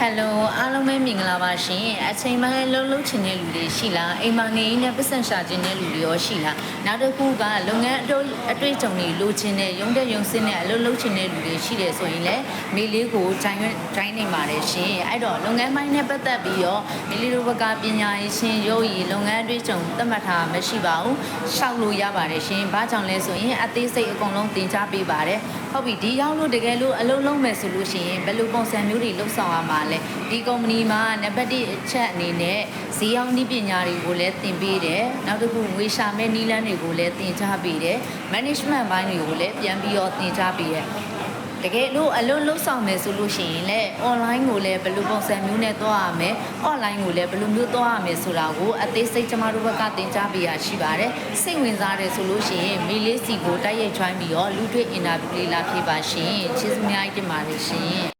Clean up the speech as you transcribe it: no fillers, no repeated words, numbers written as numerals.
Hello အားလုံးပဲမင်္ဂလာပါရှင်အချိန်မှလှုပ်လှုပ်ချင်တဲ့လူတွေရှိလားအိမ်မှာနေနဲ့ပတ်စံရှာချင်တဲ့လူတွေရောရှိလားနောက်တစ်ခုကလုပ်ငန်းအတွေ့အကြုံတွေလိုချင်တဲ့ရုံးတဲ့ရုံးစင်းနဲ့အလုပ်လုပ်ချင်တဲ့လူတွေရှိတယ်ဆိုရင်လည်းမေလေးကိုဂျိုင်းနေပါတယ်ရှင်အဲ့တော့လုပ်ငန်းပိုင်းနဲ့ပတ်သက်ပြီးတော့မေလေးတို့ဘက်ကပညာရေးရှင်ရုပ်ရည်လုပ်ငန်းအတွေ့အကြုံသတ်မှတ်ထားမရှိပါဘူးရှောက်လို့ရပါတယ်ရှင်ဘာကြောင့်လဲဆိုရင်အသေးစိတ်အကုန်လုံးသင်ကြားပေးပါတယ်ဟုတ်ပြီဒီရောက်လို့တကယ်လို့အလုပ်လုပ်မယ်ဆိုလို့ရှိရင်ဘယ်လိုပုံစံမျိုးတွေလုပ်ဆောင်ရမှာလဲဒီကုမ္ပဏီမှာနံပါတ်1အချက်အနေနဲ့ဈေးရောင်းနည်းပညာတွေကိုလည်းသင်ပေးတယ်နောက်တစ်ခုငွေရှာမဲ့နည်းလမ်းတွေကိုလည်းသင်ကြားပေးတယ် management ဘိုင်းတွေကိုလည်းပြန်ပြီးတော့သင်ကြားပေးတယ်တကယ်လို့အလုပ်လုပ်ဆောင်မယ်ဆိုလို့ရှိရင်လည်း online ကိုလည်းဘယ်လိုပုံစံမျိုးနဲ့သွားရမယ် online ကိုလည်းဘယ်လိုမျိုးသွားရမယ်ဆိုတာကိုအသေးစိတ်ကျမတို့ဘက်ကသင်ကြားပေးရရှိပါတယ်စိတ်ဝင်စားတယ်ဆိုလို့ရှိရင်မေလေးစီကိုတိုက်ရိုက် join ပြီးတော့လူတွေ့ interview လေးလာဖြစ်ပါရှင်ကျေးဇူးအများကြီးတင်ပါတယ်ရှင်